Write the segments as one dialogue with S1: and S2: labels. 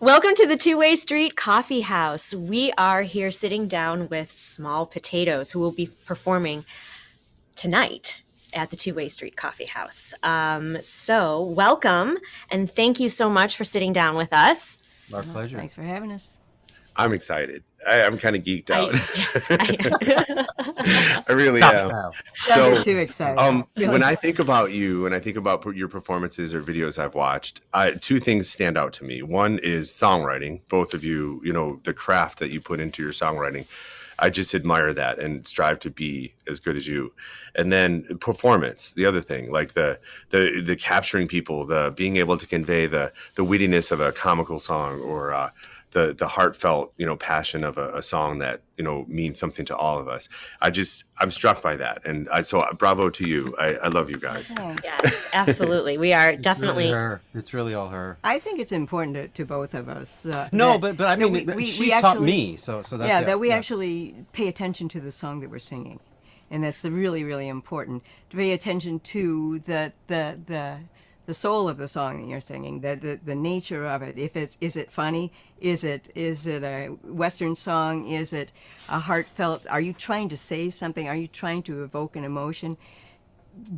S1: Welcome to the Two-Way Street Coffee House. We are here sitting down with Small Potatoes, who will be performing tonight at the Two-Way Street Coffee House. So welcome, and thank you so much for sitting down with us.
S2: Our pleasure.
S3: Thanks for having us.
S4: I'm excited. I'm kind of geeked out.
S1: I
S4: I really am.
S3: Don't get too excited.
S4: When I think about you, when I think about your performances or videos I've watched, two things stand out to me. One is songwriting. Both of you, the craft that you put into your songwriting. I just admire that and strive to be as good as you. And then performance, the other thing, like the capturing people, the being able to convey the wittiness of a comical song or the heartfelt, passion of a song that, means something to all of us. I'm struck by that. And so bravo to you. I love you guys.
S1: Yes, absolutely. We are definitely.
S2: It's really all her.
S3: I think it's important to both of us.
S2: But I mean, she taught me. So that's
S3: that we actually pay attention to the song that we're singing. And that's really, really important to pay attention to the soul of the song that you're singing, the nature of it. Is it funny? Is it a Western song? Is it a heartfelt? Are you trying to say something? Are you trying to evoke an emotion?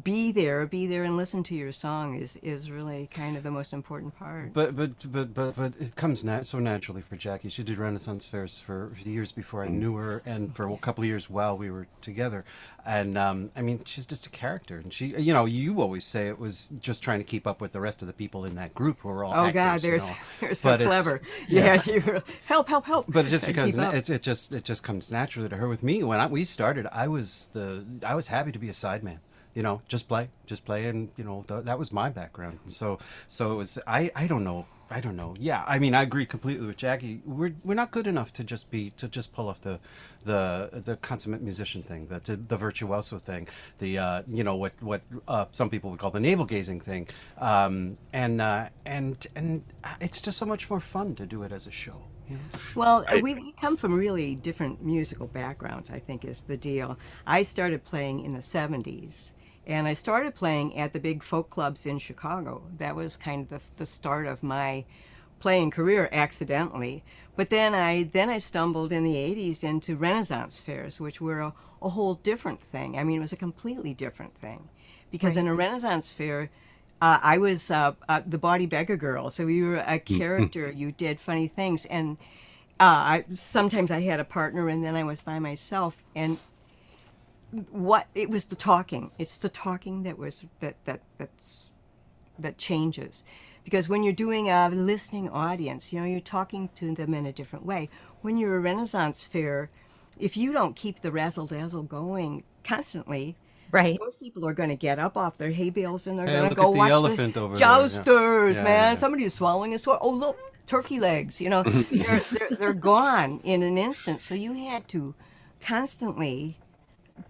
S3: Be there and listen to your song is really kind of the most important part.
S2: But it comes so naturally for Jackie. She did Renaissance fairs for years before I knew her, and for a couple of years while we were together. And I mean, she's just a character. And she, you always say it was just trying to keep up with the rest of the people in that group who are all actors.
S3: God, they're so clever. Yeah, help.
S2: But just because it just comes naturally to her. With me, when we started, I was happy to be a sideman. Just play, and that was my background. And so it was. I don't know. Yeah, I mean, I agree completely with Jackie. We're not good enough to just pull off the consummate musician thing, the virtuoso thing, the what some people would call the navel gazing thing, and it's just so much more fun to do it as a show.
S3: Well, we come from really different musical backgrounds, I think, is the deal. I started playing in the 70s, and I started playing at the big folk clubs in Chicago. That was kind of the start of my playing career, accidentally. But then I stumbled in the 80s into Renaissance fairs, which were a whole different thing. I mean, it was a completely different thing. Because in a Renaissance fair, I was the bawdy beggar girl, so you were a character. You did funny things, and sometimes I had a partner, and then I was by myself. And it was the talking. It's the talking that changes, because when you're doing a listening audience, you're talking to them in a different way. When you're a Renaissance fair, if you don't keep the razzle dazzle going constantly.
S1: Right.
S3: Most people are going to get up off their hay bales and they're
S2: Hey,
S3: going to
S2: look
S3: go
S2: at the
S3: watch
S2: elephant
S3: the
S2: over there.
S3: jousters,
S2: Yeah,
S3: man.
S2: yeah.
S3: Somebody is swallowing a sword. Oh, look, turkey legs. They're gone in an instant. So you had to constantly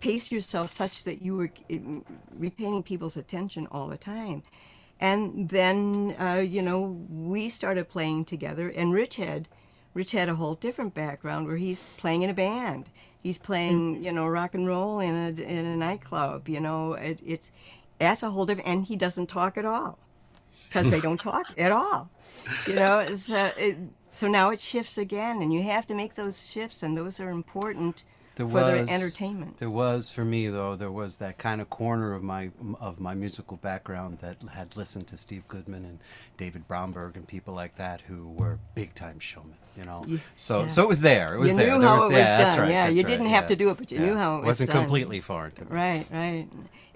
S3: pace yourself such that you were retaining people's attention all the time. And then, we started playing together, and Rich had a whole different background where he's playing in a band. He's playing, rock and roll in a nightclub. That's a whole different, and he doesn't talk at all, because they don't talk at all. So now it shifts again, and you have to make those shifts, and those are important for their entertainment.
S2: There was, for me though, there was that kind of corner of my musical background that had listened to Steve Goodman and David Bromberg and people like that who were big time showmen. So it was there. It was there.
S3: You knew how it was done.
S2: That's right,
S3: yeah,
S2: that's
S3: you
S2: right,
S3: didn't have to do it, but you knew how it was
S2: wasn't
S3: done.
S2: completely foreign to me.
S3: Right.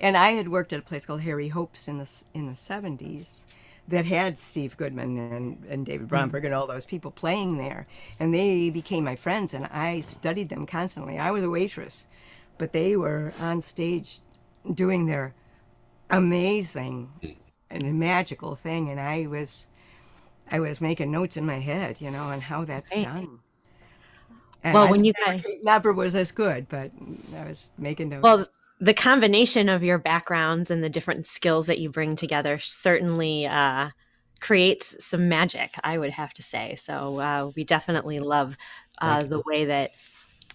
S3: And I had worked at a place called Harry Hope's in the 70s. That had Steve Goodman and David Bromberg and all those people playing there. And they became my friends, and I studied them constantly. I was a waitress, but they were on stage doing their amazing and magical thing, and I was making notes in my head, on how that's done. And
S1: Well, when you guys
S3: never was as good, but I was making notes.
S1: Well, the combination of your backgrounds and the different skills that you bring together certainly creates some magic, I would have to say. So we definitely love the way that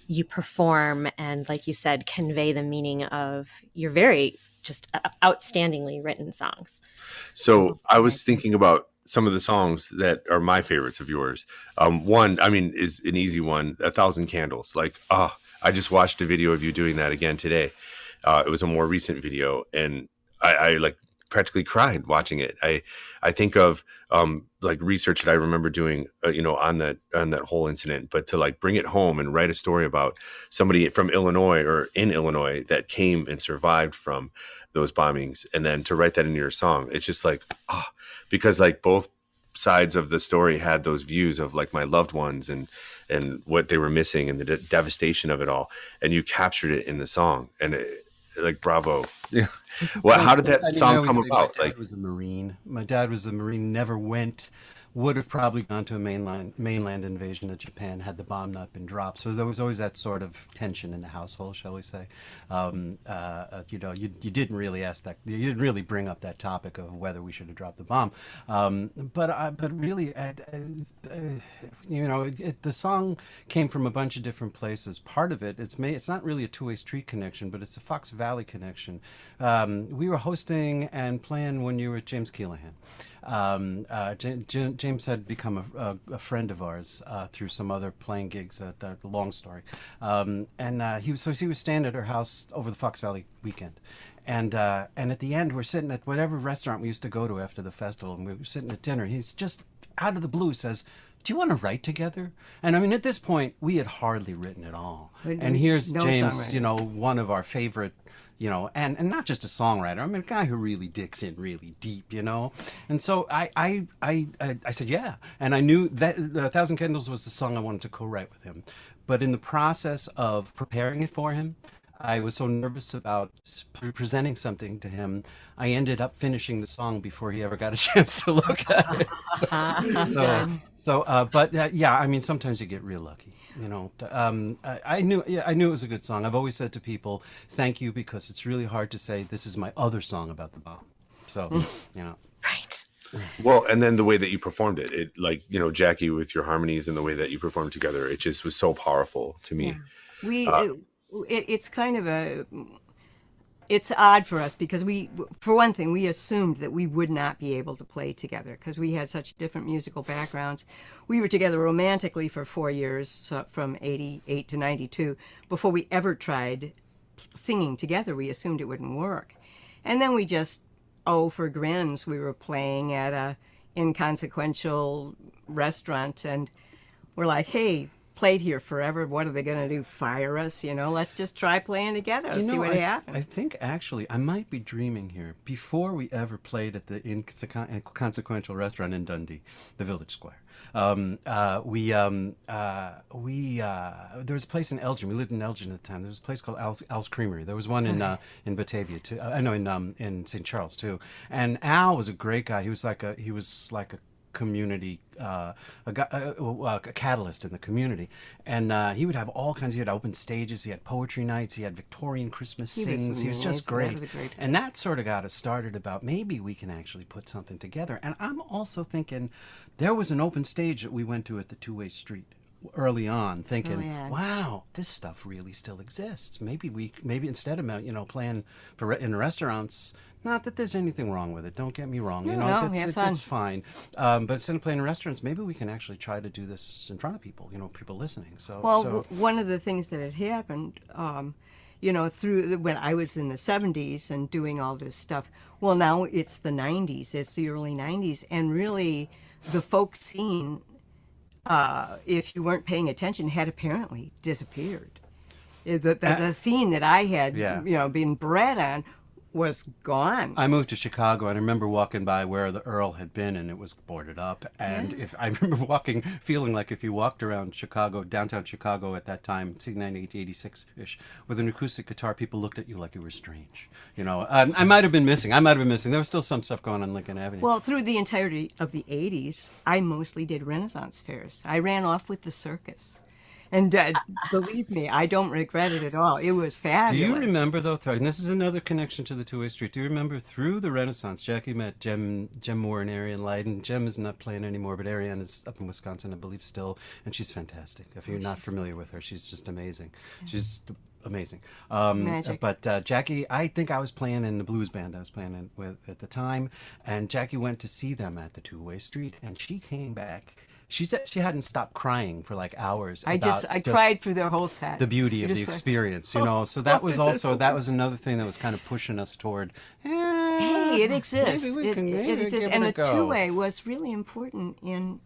S1: you perform and, like you said, convey the meaning of your very just outstandingly written songs.
S4: So I was thinking about some of the songs that are my favorites of yours. One, I mean, is an easy one, A Thousand Candles. Like, I just watched a video of you doing that again today. It was a more recent video, and I like practically cried watching it. I think of like research that I remember doing, on that whole incident, but to like bring it home and write a story about somebody from Illinois or in Illinois that came and survived from those bombings, and then to write that into your song, it's just like, because like both sides of the story had those views of like my loved ones and what they were missing and the devastation of it all, and you captured it in the song, and like, bravo. Yeah. Well, how did that song come about?
S2: My dad was a Marine. My dad was a Marine, never went, would have probably gone to a mainland invasion of Japan had the bomb not been dropped. So there was always that sort of tension in the household, shall we say. You didn't really ask that. You didn't really bring up that topic of whether we should have dropped the bomb. But really, the song came from a bunch of different places. Part of it, it's not really a two-way street connection, but it's a Fox Valley connection. We were hosting and playing one year with James Keelahan. James had become a friend of ours through some other playing gigs at the Long Story, and he was staying at our house over the Fox Valley weekend, and at the end we're sitting at whatever restaurant we used to go to after the festival, and we were sitting at dinner. He's just out of the blue says, "Do you want to write together?" And I mean, at this point, we had hardly written at all. And here's James, one of our favorite, and not just a songwriter. I mean, a guy who really digs in really deep, And so I said, yeah. And I knew that A Thousand Candles was the song I wanted to co-write with him. But in the process of preparing it for him, I was so nervous about presenting something to him, I ended up finishing the song before he ever got a chance to look at it. I mean, sometimes you get real lucky. I knew it was a good song. I've always said to people, thank you, because it's really hard to say this is my other song about the bomb. So,
S1: Right.
S4: Well, and then the way that you performed it, like, Jacquie, with your harmonies and the way that you performed together, it just was so powerful to me.
S3: Yeah. It's kind of it's odd for us because for one thing, we assumed that we would not be able to play together because we had such different musical backgrounds. We were together romantically for 4 years, from 88 to 92. Before we ever tried singing together, we assumed it wouldn't work. And then we just, for grins, we were playing at a inconsequential restaurant, and we're like, hey, played here forever. What are they going to do? Fire us? Let's just try playing together. Let's see what happens.
S2: I think actually I might be dreaming here. Before we ever played at the inconsequential restaurant in Dundee, the Village Square, there was a place in Elgin. We lived in Elgin at the time. There was a place called Al's Creamery. There was one in Batavia too. I know in St. Charles too. And Al was a great guy. He was like a community, a catalyst in the community, and he would have all kinds. He had open stages, he had poetry nights, he had Victorian Christmas sings. He was just great. And that sort of got us started about maybe we can actually put something together. And I'm also thinking there was an open stage that we went to at the Two-Way Street early on, thinking, wow, this stuff really still exists. Maybe instead of playing in restaurants. Not that there's anything wrong with it. Don't get me wrong. It's fine. But instead of playing in restaurants, maybe we can actually try to do this in front of people. People listening.
S3: One of the things that had happened, through when I was in the 70s and doing all this stuff. Well, now it's the 90s. It's the early 90s, and really, the folk scene, if you weren't paying attention, had apparently disappeared. The scene that I had, been bred on, was gone.
S2: I moved to Chicago, and I remember walking by where the Earl had been, and it was boarded up. And I remember feeling like if you walked around Chicago, downtown Chicago at that time, 1986-ish, with an acoustic guitar, people looked at you like you were strange. I might have been missing. There was still some stuff going on Lincoln Avenue.
S3: Well, through the entirety of the 80s, I mostly did Renaissance fairs. I ran off with the circus. And believe me, I don't regret it at all. It was
S2: Do you
S3: fabulous.
S2: remember though? And this is another connection to the two-way street. Do you remember through the Renaissance, Jackie met Jem Moore and Ariane Leiden. Jem is not playing anymore, but Ariane is up in Wisconsin, I believe, still, and she's fantastic. If you're not familiar with her, she's just amazing. She's amazing.
S3: Magic.
S2: But Jackie, I think I was playing in the blues band I was playing in with at the time, and Jackie went to see them at the Two-Way Street, and she came back. She said she hadn't stopped crying for like hours about
S3: I
S2: just
S3: cried through the whole set.
S2: the beauty
S3: You
S2: of the
S3: just went,
S2: experience, you
S3: "Oh,
S2: know. So that
S3: oh,
S2: was
S3: this is
S2: also that was another thing that was kind of pushing us toward.
S3: Hey, it exists.
S2: Maybe we can
S3: it
S2: maybe
S3: exists,
S2: give
S3: and
S2: it
S3: the
S2: a go.
S3: two-way was really important in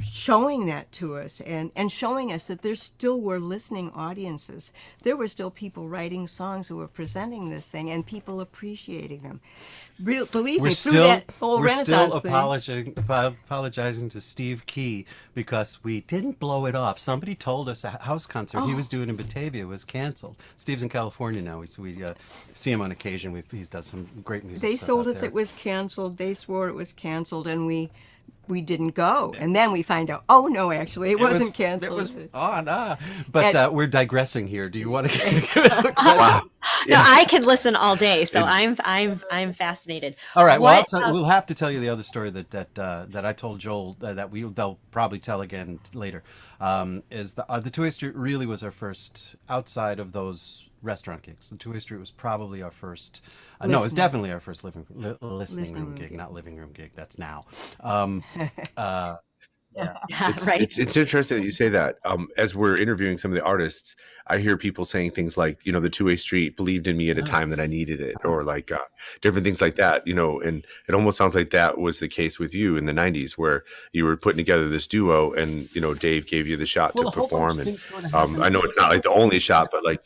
S3: showing that to us and showing us that there still were listening audiences. There were still people writing songs who were presenting this thing and people appreciating them. Believe
S2: We're
S3: me, through
S2: still
S3: that whole
S2: we're
S3: Renaissance
S2: still
S3: thing.
S2: apologizing to Steve Key because we didn't blow it off. Somebody told us a house concert he was doing in Batavia was canceled. Steve's in California now. We see him on occasion. He does some great music.
S3: They
S2: stuff
S3: told
S2: out
S3: us
S2: there.
S3: it was canceled. They swore it was canceled, and we didn't go. And then we find out, oh no, actually, it wasn't canceled.
S2: It was on. But
S3: And-
S2: we're digressing here. Do you want to give us the question?
S4: Wow.
S1: No, I could listen all day, so I'm fascinated.
S2: All right. Well,
S1: What,
S2: we'll have to tell you the other story that I told Joel that they'll probably tell again later. Is the Two-Way Street really was our first outside of those restaurant gigs. The Two-Way Street was probably our first. No, it's definitely our first listening room gig, not living room gig. That's now.
S1: right.
S4: It's interesting that you say that. As we're interviewing some of the artists, I hear people saying things like, the Two-Way Street believed in me at a time that I needed it, or like different things like that, and it almost sounds like that was the case with you in the 90s, where you were putting together this duo and, Dave gave you the shot to perform. And I know it's not like the only shot, but like,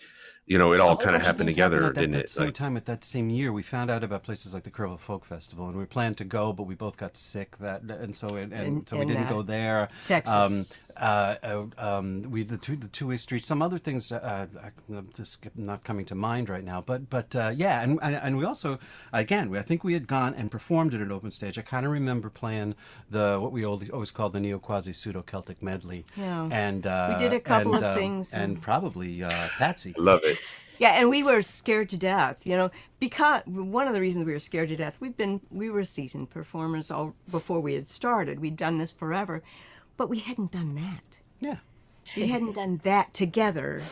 S4: it all kind of happened together, didn't it?
S2: Same time at that same year, we found out about places like the Kerrville Folk Festival, and we planned to go, but we both got sick so we didn't go there.
S3: Texas.
S2: The Two-Way Street, some other things I'm just not coming to mind right now, but yeah, and we also I think we had gone and performed at an open stage. I kind of remember playing what we always called the Neo-Quasi-Pseudo-Celtic medley.
S3: Yeah.
S2: And
S3: We did a couple of things,
S2: and probably Patsy.
S4: Love it.
S3: Yeah, and we were scared to death, because one of the reasons we were scared to death, we were seasoned performers all before we had started. We'd done this forever, but we hadn't done that.
S2: Yeah.
S3: We hadn't done that together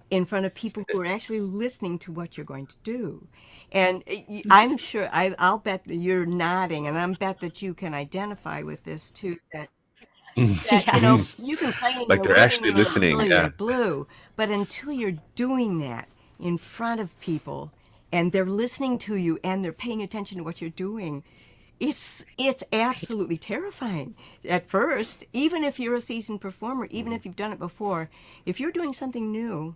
S3: in front of people who are actually listening to what you're going to do. And I'm sure, I'll bet that you're nodding, and I bet that you can identify with this too, that you can play in
S4: Like
S3: your
S4: they're actually
S3: living room
S4: listening,
S3: until
S4: yeah.
S3: you're blue, but until you're doing that in front of people and they're listening to you and they're paying attention to what you're doing, it's absolutely terrifying at first. Even if you're a seasoned performer, even if you've done it before, if you're doing something new,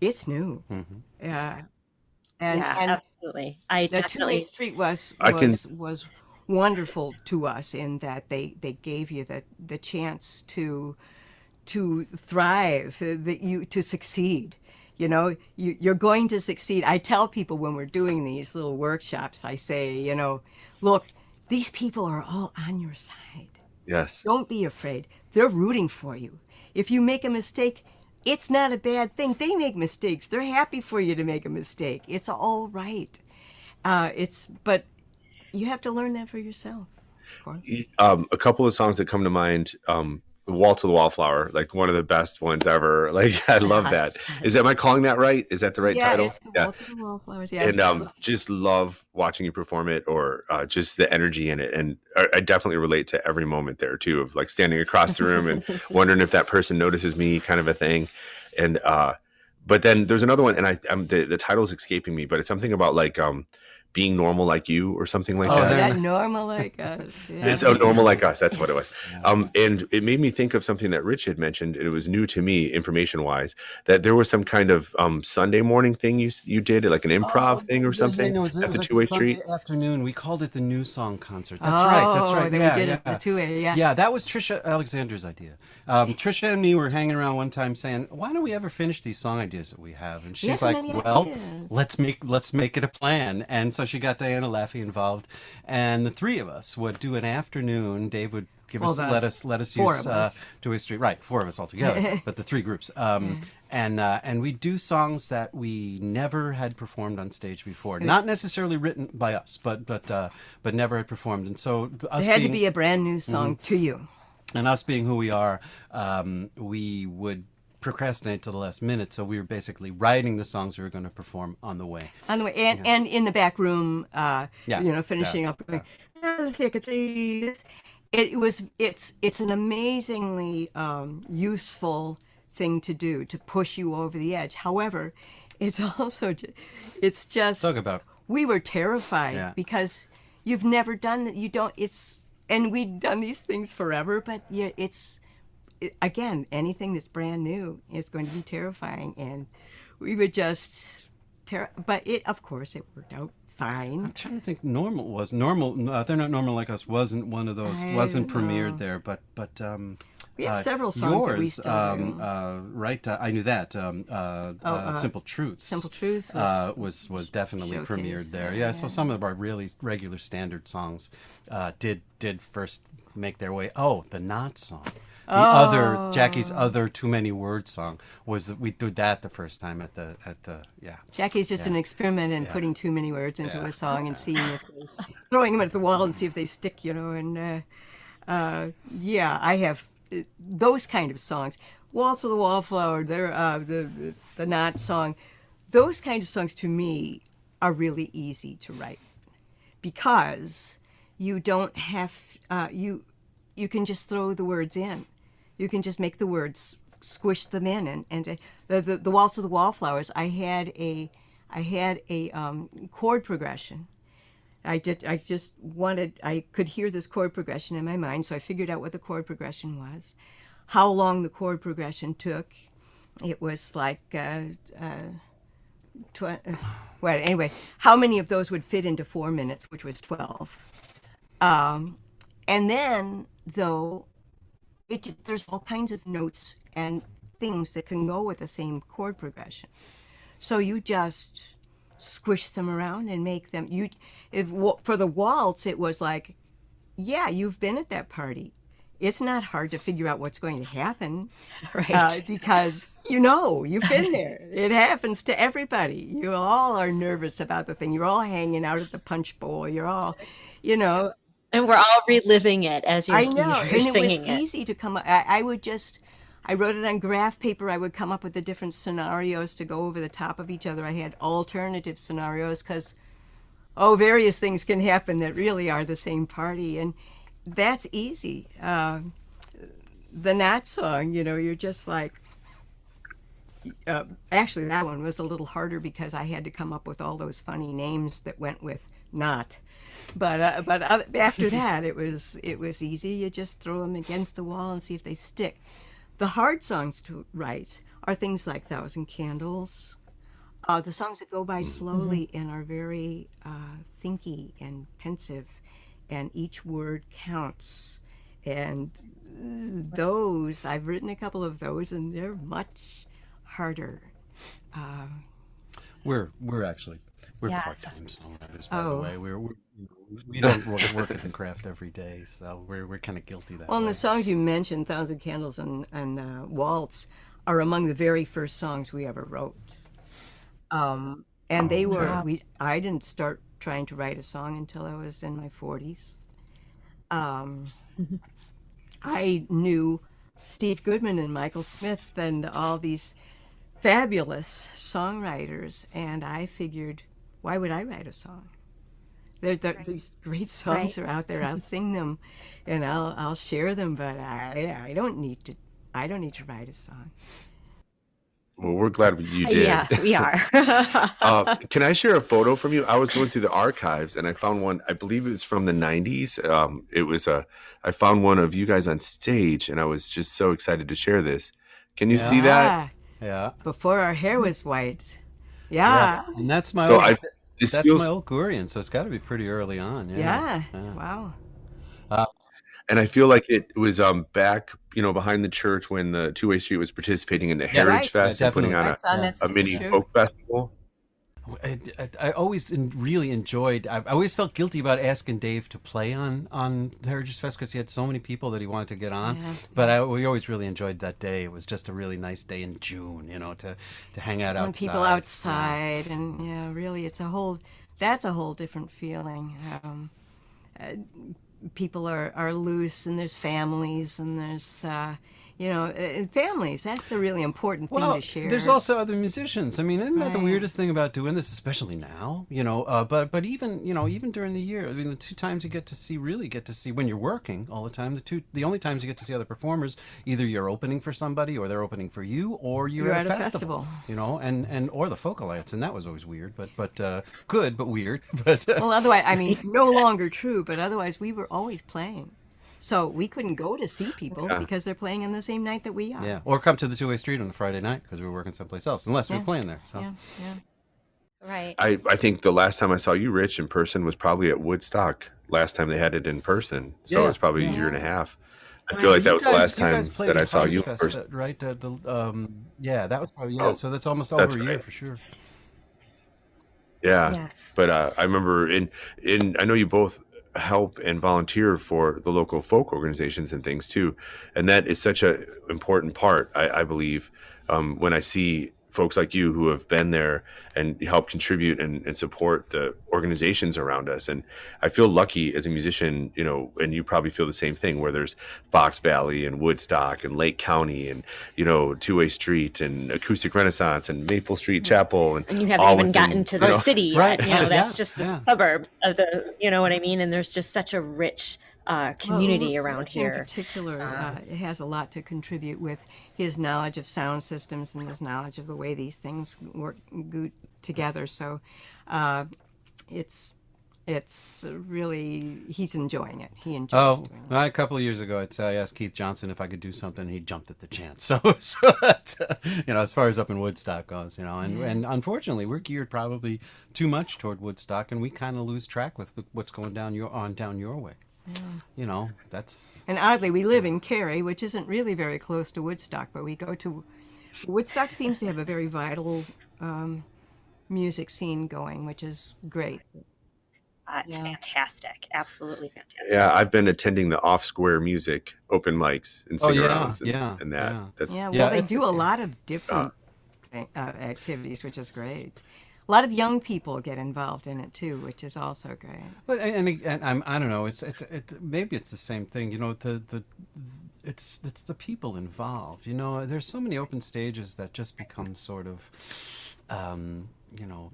S3: it's new. Yeah. And
S1: Absolutely. I
S3: the Two-Way
S1: definitely
S3: Street was wonderful to us in that they gave you the chance to thrive, to succeed. You're going to succeed. I tell people when we're doing these little workshops, I say, look, these people are all on your side.
S4: Yes.
S3: Don't be afraid. They're rooting for you. If you make a mistake, it's not a bad thing. They make mistakes. They're happy for you to make a mistake. It's all right. But you have to learn that for yourself, of course.
S4: A couple of songs that come to mind, Waltz of the Wallflower, like one of the best ones ever. Like, I love that. Am I calling that right? Is that the right title?
S3: It's the Waltz of the Wallflowers. Yeah.
S4: And just love watching you perform it, or just the energy in it. And I definitely relate to every moment there too, of like standing across the room and wondering if that person notices me, kind of a thing. And but then there's another one, and the title's escaping me, but it's something about like being normal like you, or something like that.
S3: That normal like us. Yeah.
S4: It's normal like us. That's what it was. And it made me think of something that Rich had mentioned, and it was new to me, information wise, that there was some kind of Sunday morning thing you did, like an improv thing or something
S2: It was
S4: at the
S2: like
S4: Two-Way
S2: a Sunday
S4: Street.
S2: afternoon. We called it the New Song Concert. That's right.
S3: Then we did it the Two-Way. Yeah.
S2: Yeah, that was Trisha Alexander's idea. Trisha and me were hanging around one time saying, "Why don't we ever finish these song ideas that we have?" And she's
S3: so
S2: like,
S3: many
S2: "Well,
S3: ideas."
S2: let's make it a plan." And so she got Diana Laffey involved, and the three of us would do an afternoon. Dave would give
S3: Well,
S2: us let us
S3: four
S2: use
S3: of us.
S2: to history. Right, four of us all together, but the three groups. And we do songs that we never had performed on stage before, not necessarily written by us, but never had performed. And so us
S3: It had to
S2: being,
S3: be a brand new song to you.
S2: and us being who we are, we would procrastinate till the last minute. So we were basically writing the songs we were going to perform on the way.
S3: On the way, and in the back room, finishing
S2: yeah,
S3: up. Let's see, I could say this. It's an amazingly useful thing to do to push you over the edge. However, it's also it's just
S2: Talk about
S3: we were terrified because you've never done it. You don't. And we'd done these things forever, but again, anything that's brand new is going to be terrifying, and we would just but of course it worked out fine.
S2: I'm trying to think. Normal. They're Not Normal Like Us wasn't one of those. Wasn't premiered there, but
S3: We have several songs
S2: yours,
S3: that we still do.
S2: right? I knew that. Simple Truths.
S3: Simple Truths
S2: was definitely
S3: showcased,
S2: premiered there. Yeah. So some of our really regular standard songs did first make their way. Oh, the Not song. The other Jackie's other Too Many Words song was that we did that the first time at the
S3: Jackie's just an experiment in putting too many words into a song and seeing if throwing them at the wall and see if they stick, and I have those kind of songs. Waltz of the Wallflower, the Not song, those kind of songs to me are really easy to write because you don't have you can just throw the words in. You can just make the words, squish them in, and the Waltz of the Wallflowers. I had a chord progression. I could hear this chord progression in my mind, so I figured out what the chord progression was, how long the chord progression took. It was like, anyway, how many of those would fit into 4 minutes, which was 12. And then, though, there's all kinds of notes and things that can go with the same chord progression. So you just squish them around and make them. For the waltz, it was like, yeah, you've been at that party. It's not hard to figure out what's going to happen,
S1: Right.
S3: because you've been there. It happens to everybody. You all are nervous about the thing. You're all hanging out at the punch bowl. You're all,
S1: And we're all reliving it as
S3: I
S1: you're
S3: know, and
S1: singing
S3: it was easy to come up. I wrote it on graph paper. I would come up with the different scenarios to go over the top of each other. I had alternative scenarios because, various things can happen that really are the same party, and that's easy. The Not song, you're just like. Actually, that one was a little harder because I had to come up with all those funny names that went with Not. But after that, it was easy. You just throw them against the wall and see if they stick. The hard songs to write are things like Thousand Candles, the songs that go by slowly and are very thinky and pensive, and each word counts. And those, I've written a couple of those, and they're much harder.
S2: We're
S1: Yeah.
S2: part-time songwriters, by the way. We don't work at the craft every day, so we're kind of guilty that
S3: Well, and
S2: way.
S3: the songs you mentioned, Thousand Candles and Waltz, are among the very first songs we ever wrote. And they were,
S1: wow.
S3: I didn't start trying to write a song until I was in my 40s. I knew Steve Goodman and Michael Smith and all these fabulous songwriters, and I figured, why would I write a song? These great songs
S1: Right.
S3: are out there. I'll sing them, and I'll share them. But I don't need to. I don't need to write a song.
S4: Well, we're glad you did.
S1: Yeah, we are.
S4: Can I share a photo from you? I was going through the archives and I found one. I believe it was from the '90s. I found one of you guys on stage, and I was just so excited to share this. Can you see that?
S2: Yeah.
S3: Before our hair was white. Yeah.
S2: And that's my
S4: So
S2: old,
S4: I this
S2: that's
S4: feels,
S2: my old Gurian, so it's got to be pretty early on.
S3: Yeah.
S2: Yeah.
S3: Wow.
S4: and I feel like it was back, behind the church when the Two Way Street was participating in the Heritage
S3: right.
S4: Fest and putting on
S2: definitely.
S3: That's on
S2: Yeah.
S3: that
S4: a mini
S3: stage, sure.
S4: folk festival.
S2: I always really enjoyed. I always felt guilty about asking Dave to play on Heritage Fest because he had so many people that he wanted to get on.
S3: Yeah.
S2: But we always really enjoyed that day. It was just a really nice day in June, to hang out
S3: And
S2: outside.
S3: people outside, and really, that's a whole different feeling. Uh, People are loose, and there's families, and there's families. That's a really important thing to share.
S2: There's also other musicians. I mean, isn't that the
S3: Right.
S2: weirdest thing about doing this, especially now? But even even during the year, I mean, the two times you get to see when you're working all the time. The only times you get to see other performers, either you're opening for somebody, or they're opening for you, or you're at a festival. And or the folk alliance, and that was always weird, but good, but weird. But
S3: Well, otherwise, I mean, no longer true, but otherwise, we were always playing. So we couldn't go to see people because they're playing on the same night that we are.
S2: yeah, or come to the Two-Way Street on a Friday night because we were working someplace else, unless we were playing there. So.
S3: Yeah, yeah.
S1: Right.
S4: I think the last time I saw you, Rich, in person was probably at Woodstock. Last time they had it in person, so
S2: Yeah,
S4: it's probably a
S2: yeah.
S4: year and a half. I feel like that was the last
S2: You
S4: time
S2: guys played
S4: that I
S2: at
S4: saw
S2: Harvest
S4: you in
S2: Fest,
S4: person.
S2: right? Yeah, that was probably So that's almost
S4: That's
S2: over a year
S4: right.
S2: for sure.
S4: Yeah,
S1: Yes.
S4: but I remember in I know you both help and volunteer for the local folk organizations and things too, and that is such a important part. I believe when I see folks like you who have been there and help contribute and support the organizations around us, and I feel lucky as a musician, and you probably feel the same thing. Where there's Fox Valley and Woodstock and Lake County and Two-Way Street and Acoustic Renaissance and Maple Street Chapel and
S1: And you haven't
S4: all
S1: even
S4: within,
S1: gotten to the city yet.
S2: Right.
S1: That's
S2: Yeah,
S1: just the
S2: yeah.
S1: suburb of the, you know what I mean? And there's just such a rich community
S3: Well,
S1: around
S3: Rick
S1: here.
S3: in particular, it has a lot to contribute with his knowledge of sound systems and his knowledge of the way these things work together. So it's really, he's enjoying it. He enjoys doing it.
S2: A couple of years ago, I asked Keith Johnson if I could do something, and he jumped at the chance. So that's, as far as up in Woodstock goes, and unfortunately, we're geared probably too much toward Woodstock, and we kind of lose track with what's going down your way. That's
S3: And oddly, we live in Cary, which isn't really very close to Woodstock, but we go to Woodstock. Seems to have a very vital music scene going, which is great.
S1: It's fantastic. Absolutely fantastic.
S4: Yeah, I've been attending the Off Square Music open mics and sing-arounds and that.
S2: yeah.
S4: That's
S3: Yeah, well,
S2: Yeah,
S3: they
S2: it's-
S3: do a lot of different activities, which is great. A lot of young people get involved in it too, which is also great.
S2: But and I don't know. It's maybe it's the same thing. It's the people involved. There's so many open stages that just become sort of,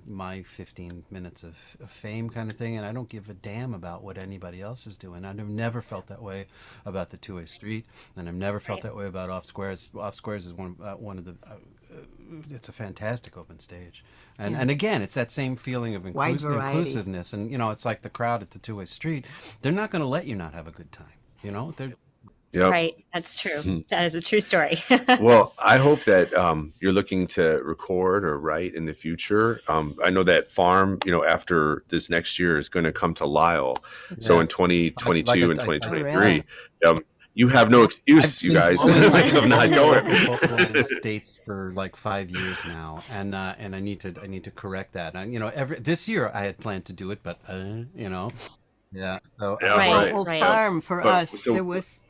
S2: my 15 minutes of fame kind of thing, and I don't give a damn about what anybody else is doing. I've never felt that way about the Two-Way Street, and I've never felt that way about Off Squares. Off Squares is one of the. It's a fantastic open stage, and again, it's that same feeling of
S3: Wide variety.
S2: inclusiveness, and it's like the crowd at the Two-Way Street. They're not going to let you not have a good time. They're
S4: Yep.
S1: Right. That's true. That is a true story.
S4: Well, I hope that you're looking to record or write in the future. I know that Farm, after this next year is going to come to Lisle. So in 2022 and 2023, you have no excuse, you guys, of not going.
S2: Dates for like 5 years now, and I need to correct that. And this year I had planned to do it, but yeah. So
S4: Yeah,
S1: Right.
S3: Well,
S1: right.
S3: Farm for
S4: But-
S3: us,
S4: so-
S3: there was,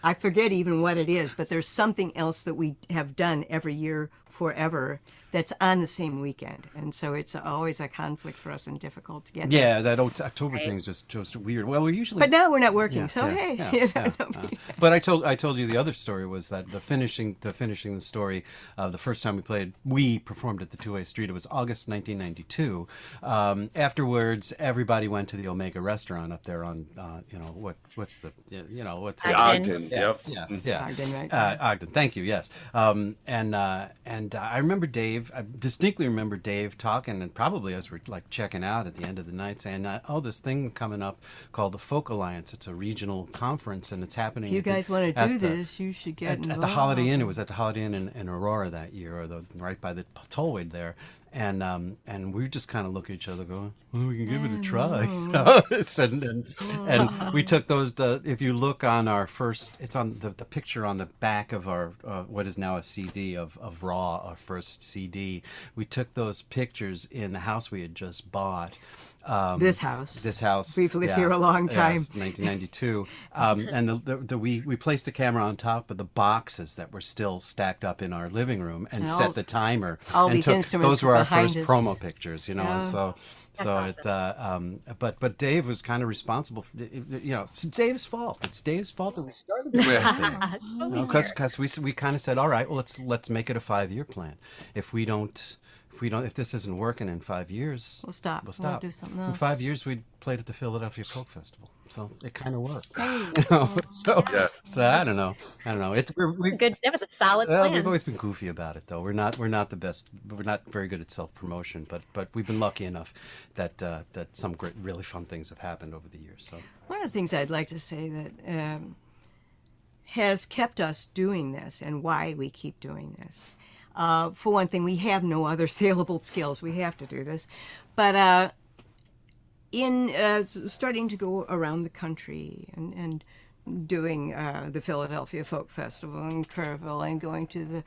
S3: I forget even what it is, but there's something else that we have done every year forever that's on the same weekend, and so it's always a conflict for us and difficult to get.
S2: yeah, that October thing is just weird. Well, we usually.
S3: But now we're not working,
S2: Yeah,
S3: so
S2: yeah,
S3: hey.
S2: yeah, yeah. But I told you the other story was that finishing the story. The first time we performed at the Two-Way Street. It was August 1992. Afterwards, everybody went to the Omega restaurant up there on what's the what's
S4: The
S2: the
S4: Ogden.
S2: yeah,
S4: Yep.
S2: yeah.
S3: Ogden, right?
S2: Ogden, thank you. Yes, and I remember Dave. I distinctly remember Dave talking, and probably as we're like checking out at the end of the night, saying, "this thing coming up called the Folk Alliance. It's a regional conference, and it's happening."
S3: If you guys want to do this, you should get
S2: at
S3: involved.
S2: the Holiday Inn. It was at the Holiday Inn in Aurora that year, or right by the tollway there. and we just kind of look at each other, going, "Well, we can give it a try." You know? And we took those. If you look on our first, it's on the picture on the back of our what is now a CD of Raw, our first CD. We took those pictures in the house we had just bought.
S3: This house.
S2: This house.
S3: We've lived here a long time.
S2: Yes, 1992. And we placed the camera on top of the boxes that were still stacked up in our living room and set the timer.
S3: All
S2: and
S3: these instruments
S2: those were our
S3: behind
S2: first
S3: us.
S2: promo pictures, you know.
S3: Yeah.
S2: And so
S1: Awesome.
S2: but Dave was kind of responsible. It's Dave's fault. It's Dave's fault that we started this thing. Because we kind of said, all right, well let's make it a 5-year plan. If this isn't working in 5 years,
S3: We'll stop.
S2: We'll stop.
S3: do something
S2: In
S3: else.
S2: 5 years, we played at the Philadelphia Folk Festival, so it kind of worked.
S3: Hey.
S2: So I don't know. We
S1: Good. That was a solid
S2: well,
S1: plan.
S2: we've always been goofy about it, though. We're not the best. We're not very good at self promotion, but we've been lucky enough that some great, really fun things have happened over the years. So
S3: One of the things I'd like to say that has kept us doing this and why we keep doing this. For one thing, we have no other saleable skills. We have to do this. But in starting to go around the country and doing the Philadelphia Folk Festival and Kerrville and going to the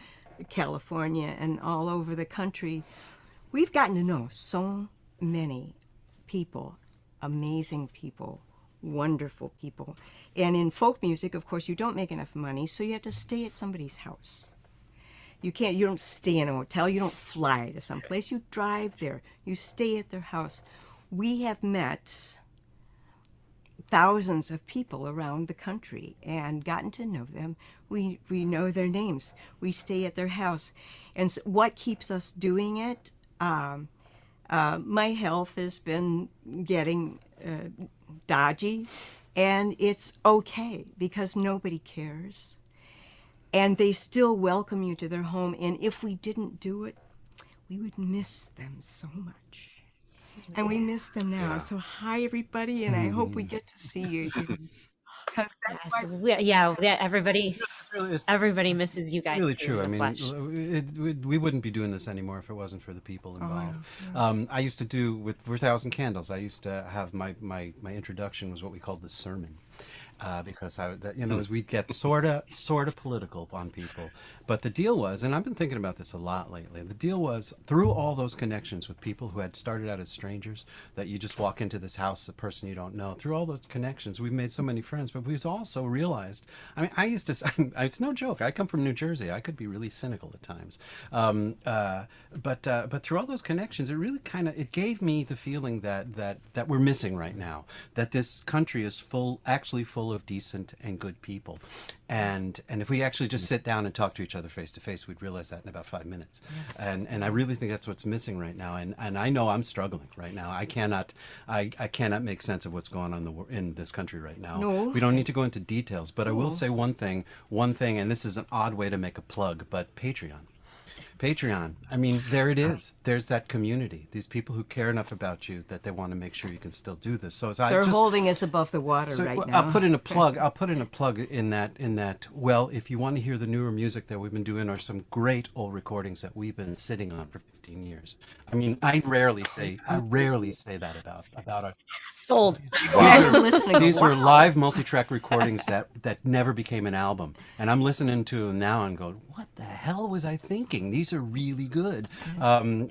S3: California and all over the country, we've gotten to know so many people, amazing people, wonderful people. And in folk music, of course, you don't make enough money, so you have to stay at somebody's house. You don't stay in a hotel, you don't fly to someplace, you drive there, you stay at their house. We have met thousands of people around the country and gotten to know them. We know their names. We stay at their house. And so what keeps us doing it? My health has been getting dodgy, and it's okay because nobody cares. And they still welcome you to their home. And if we didn't do it, we would miss them so much. And we miss them now.
S4: Yeah.
S3: So hi, everybody, and I hope we get to see you again. 'Cause that's
S1: Yeah, everybody misses you guys.
S2: really
S1: too,
S2: true.
S1: in
S2: I
S1: the
S2: mean,
S1: flesh.
S2: we wouldn't be doing this anymore if it wasn't for the people involved. I used to do with 4,000 Candles. I used to have my introduction was what we called the sermon. Because as we get sort of political on people, but the deal was, and I've been thinking about this a lot lately. The deal was through all those connections with people who had started out as strangers, that you just walk into this house, a person you don't know. Through all those connections, we've made so many friends. But we've also realized. I mean, I used to. It's no joke. I come from New Jersey. I could be really cynical at times. But through all those connections, it really it gave me the feeling that we're missing right now. That this country is actually full of decent and good people, and if we actually just sit down and talk to each other face to face, we'd realize that in about 5 minutes.
S3: Yes.
S2: And I really think that's what's missing right now. And I know I'm struggling right now. I cannot make sense of what's going on in this country right now.
S3: No.
S2: We don't need to go into details, but I will say one thing, and this is an odd way to make a plug, but Patreon. I mean, there it is. There's that community. These people who care enough about you that they want to make sure you can still do this. So
S3: they're holding us above the water right now.
S2: I'll put in a plug. In that. Well, if you want to hear the newer music that we've been doing, are some great old recordings that we've been sitting on for 15 years. I mean, I rarely say that about our.
S1: Sold.
S2: These were live multi-track recordings that never became an album, and I'm listening to them now and going, "What the hell was I thinking? These are really good."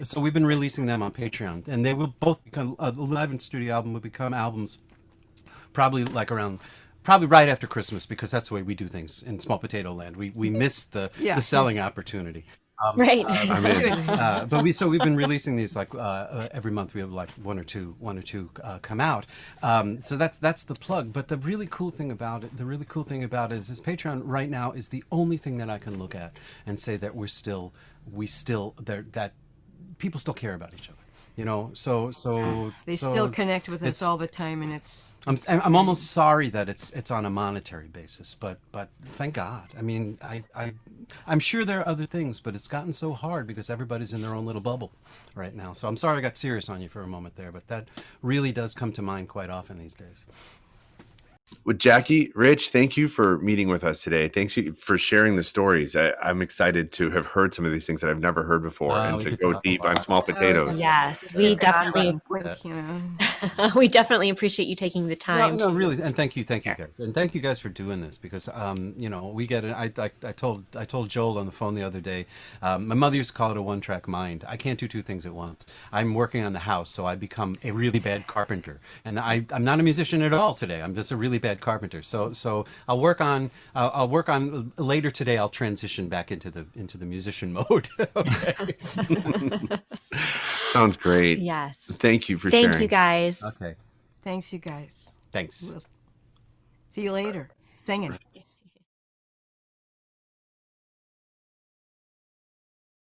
S2: So we've been releasing them on Patreon, and they will both become a live and studio album will become albums, probably right after Christmas, because that's the way we do things in Small Potato Land. We miss the selling opportunity.
S1: Right.
S2: But we've been releasing these every month. We have one or two come out. So that's the plug. But the really cool thing about it is this Patreon right now is the only thing that I can look at and say that that people still care about each other.
S3: They still connect with us all the time, and
S2: I'm almost sorry that it's on a monetary basis, but thank God. I mean, I'm sure there are other things, but it's gotten so hard because everybody's in their own little bubble right now. So I'm sorry I got serious on you for a moment there, but that really does come to mind quite often these days.
S4: Well, Jackie, Rich, thank you for meeting with us today. Thanks for sharing the stories. I'm excited to have heard some of these things that I've never heard before, and
S2: We
S4: to
S2: could
S4: go
S2: talk a
S4: deep on
S2: lot.
S4: small potatoes.
S1: Yes,
S3: They're
S1: we definitely
S3: on point, you know.
S1: we definitely appreciate you taking the
S2: No,
S1: time
S2: no,
S1: to
S2: really, and thank you guys, and thank you guys for doing this because, we get it. I told Joel on the phone the other day. My mother used to call it a one-track mind. I can't do two things at once. I'm working on the house, so I become a really bad carpenter, and I'm not a musician at all today. I'm just a really bad carpenter. So I'll work on later today. I'll transition back into the musician mode. Okay.
S4: Sounds great.
S1: Yes.
S4: Thank you for
S1: Thank
S4: sharing.
S1: you guys.
S2: Okay.
S3: Thanks, you guys.
S2: Thanks.
S3: We'll see you later. Singing.